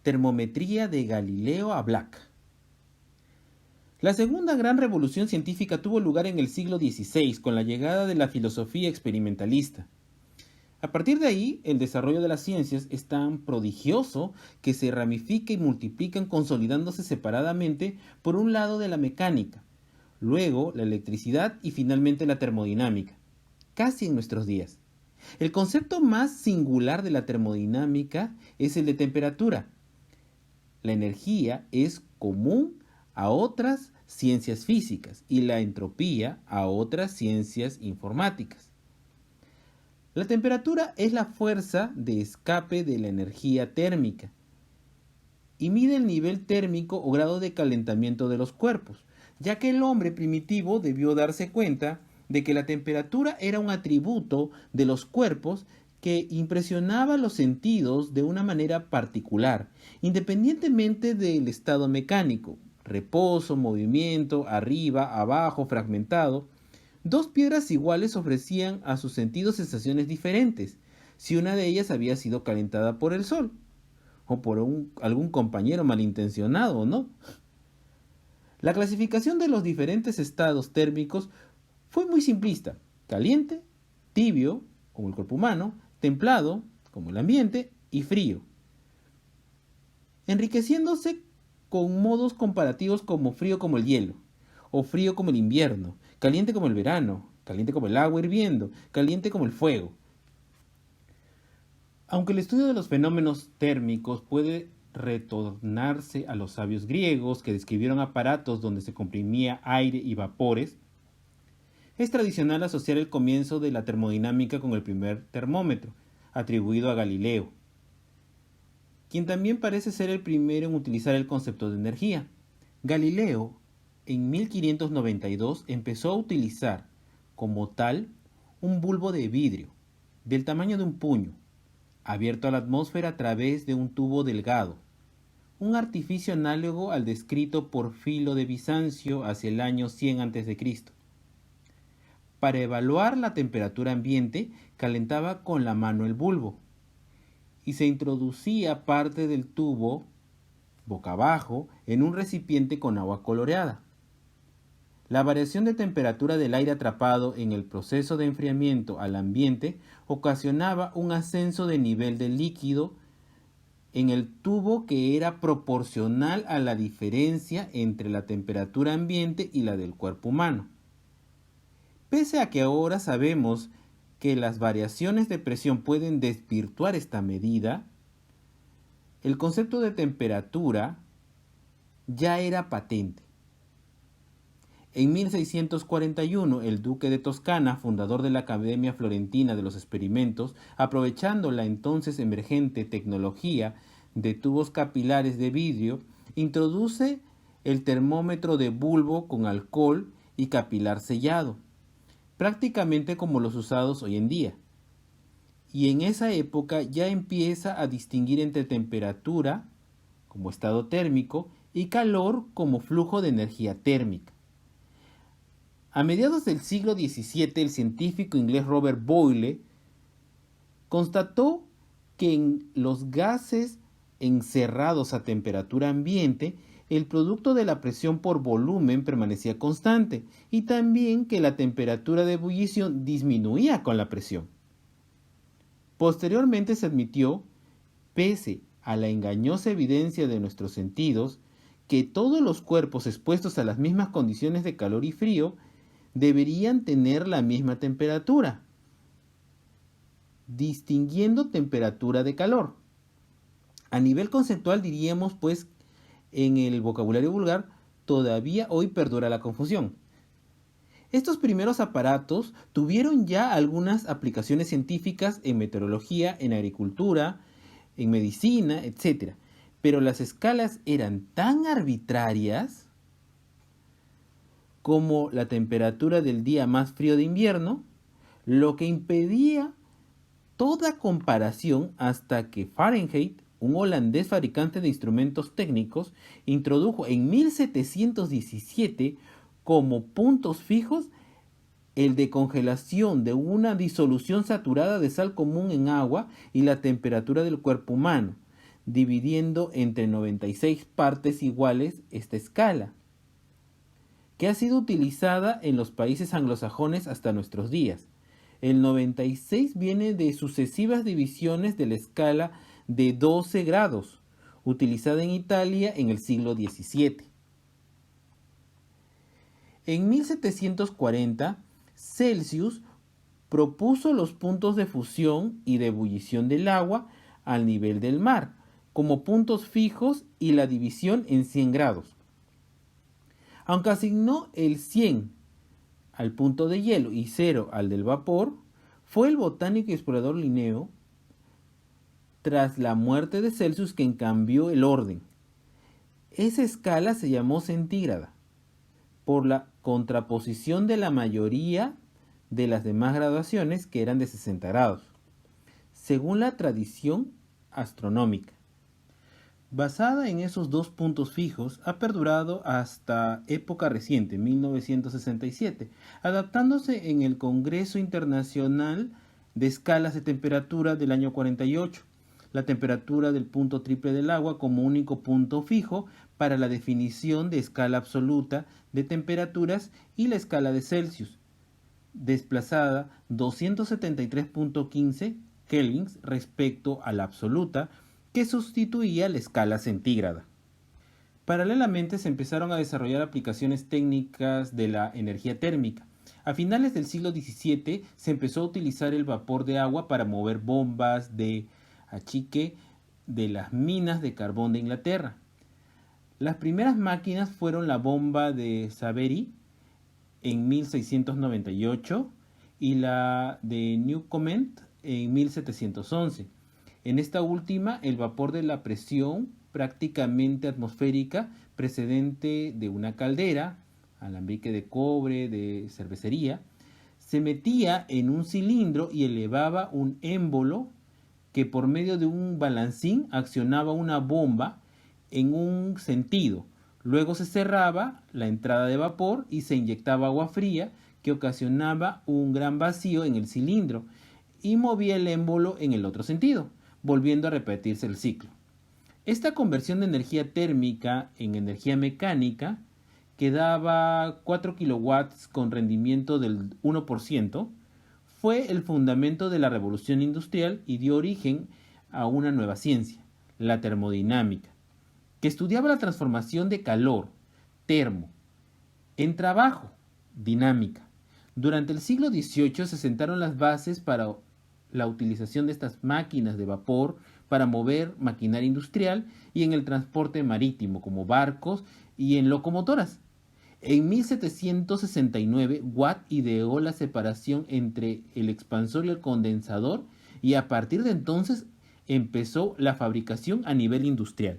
Termometría de Galileo a Black. La segunda gran revolución científica tuvo lugar en el siglo XVI con la llegada de la filosofía experimentalista. A partir de ahí, el desarrollo de las ciencias es tan prodigioso que se ramifica y multiplican consolidándose separadamente por un lado de la mecánica, luego la electricidad y finalmente la termodinámica, casi en nuestros días. El concepto más singular de la termodinámica es el de temperatura. La energía es común a otras ciencias físicas y la entropía a otras ciencias informáticas. La temperatura es la fuerza de escape de la energía térmica y mide el nivel térmico o grado de calentamiento de los cuerpos, ya que el hombre primitivo debió darse cuenta de que la temperatura era un atributo de los cuerpos que impresionaba los sentidos de una manera particular, independientemente del estado mecánico, reposo, movimiento, arriba, abajo, fragmentado. Dos piedras iguales ofrecían a sus sentidos sensaciones diferentes, si una de ellas había sido calentada por el sol, o por algún compañero malintencionado, ¿no? La clasificación de los diferentes estados térmicos fue muy simplista: caliente, tibio, como el cuerpo humano, templado, como el ambiente, y frío, enriqueciéndose con modos comparativos como frío como el hielo, o frío como el invierno, caliente como el verano, caliente como el agua hirviendo, caliente como el fuego. Aunque el estudio de los fenómenos térmicos puede retornarse a los sabios griegos que describieron aparatos donde se comprimía aire y vapores, es tradicional asociar el comienzo de la termodinámica con el primer termómetro, atribuido a Galileo, quien también parece ser el primero en utilizar el concepto de energía. Galileo, en 1592, empezó a utilizar como tal un bulbo de vidrio, del tamaño de un puño, abierto a la atmósfera a través de un tubo delgado, un artificio análogo al descrito por Filo de Bizancio hacia el año 100 a.C. Para evaluar la temperatura ambiente, calentaba con la mano el bulbo y se introducía parte del tubo boca abajo en un recipiente con agua coloreada. La variación de temperatura del aire atrapado en el proceso de enfriamiento al ambiente ocasionaba un ascenso de nivel del líquido en el tubo que era proporcional a la diferencia entre la temperatura ambiente y la del cuerpo humano. Pese a que ahora sabemos que las variaciones de presión pueden desvirtuar esta medida, el concepto de temperatura ya era patente. En 1641, el duque de Toscana, fundador de la Academia Florentina de los Experimentos, aprovechando la entonces emergente tecnología de tubos capilares de vidrio, introduce el termómetro de bulbo con alcohol y capilar sellado, prácticamente como los usados hoy en día. Y en esa época ya empieza a distinguir entre temperatura, como estado térmico, y calor como flujo de energía térmica. A mediados del siglo XVII, el científico inglés Robert Boyle constató que en los gases encerrados a temperatura ambiente, el producto de la presión por volumen permanecía constante y también que la temperatura de ebullición disminuía con la presión. Posteriormente se admitió, pese a la engañosa evidencia de nuestros sentidos, que todos los cuerpos expuestos a las mismas condiciones de calor y frío deberían tener la misma temperatura, distinguiendo temperatura de calor. A nivel conceptual diríamos, pues, en el vocabulario vulgar, todavía hoy perdura la confusión. Estos primeros aparatos tuvieron ya algunas aplicaciones científicas en meteorología, en agricultura, en medicina, etc. Pero las escalas eran tan arbitrarias como la temperatura del día más frío de invierno, lo que impedía toda comparación hasta que Fahrenheit, un holandés fabricante de instrumentos técnicos, introdujo en 1717 como puntos fijos el de congelación de una disolución saturada de sal común en agua y la temperatura del cuerpo humano, dividiendo entre 96 partes iguales esta escala, que ha sido utilizada en los países anglosajones hasta nuestros días. El 96 viene de sucesivas divisiones de la escala de 12 grados, utilizada en Italia en el siglo XVII. En 1740, Celsius propuso los puntos de fusión y de ebullición del agua al nivel del mar, como puntos fijos y la división en 100 grados. Aunque asignó el 100 al punto de hielo y 0 al del vapor, fue el botánico y explorador Linneo, tras la muerte de Celsius, quien cambió el orden. Esa escala se llamó centígrada, por la contraposición de la mayoría de las demás graduaciones que eran de 60 grados, según la tradición astronómica. Basada en esos dos puntos fijos, ha perdurado hasta época reciente, 1967, adaptándose en el Congreso Internacional de Escalas de Temperatura del año 48, la temperatura del punto triple del agua como único punto fijo para la definición de escala absoluta de temperaturas y la escala de Celsius, desplazada 273.15 kelvins respecto a la absoluta, que sustituía la escala centígrada. Paralelamente se empezaron a desarrollar aplicaciones técnicas de la energía térmica. A finales del siglo XVII se empezó a utilizar el vapor de agua para mover bombas de achique de las minas de carbón de Inglaterra. Las primeras máquinas fueron la bomba de Savery en 1698 y la de Newcomen en 1711. En esta última, el vapor de la presión prácticamente atmosférica precedente de una caldera, alambique de cobre, de cervecería, se metía en un cilindro y elevaba un émbolo que por medio de un balancín accionaba una bomba en un sentido. Luego se cerraba la entrada de vapor y se inyectaba agua fría que ocasionaba un gran vacío en el cilindro y movía el émbolo en el otro sentido, volviendo a repetirse el ciclo. Esta conversión de energía térmica en energía mecánica, que daba 4 kilowatts con rendimiento del 1%, fue el fundamento de la revolución industrial y dio origen a una nueva ciencia, la termodinámica, que estudiaba la transformación de calor, termo, en trabajo, dinámica. Durante el siglo XVIII se sentaron las bases para la utilización de estas máquinas de vapor para mover maquinaria industrial y en el transporte marítimo, como barcos y en locomotoras. En 1769, Watt ideó la separación entre el expansor y el condensador y a partir de entonces empezó la fabricación a nivel industrial.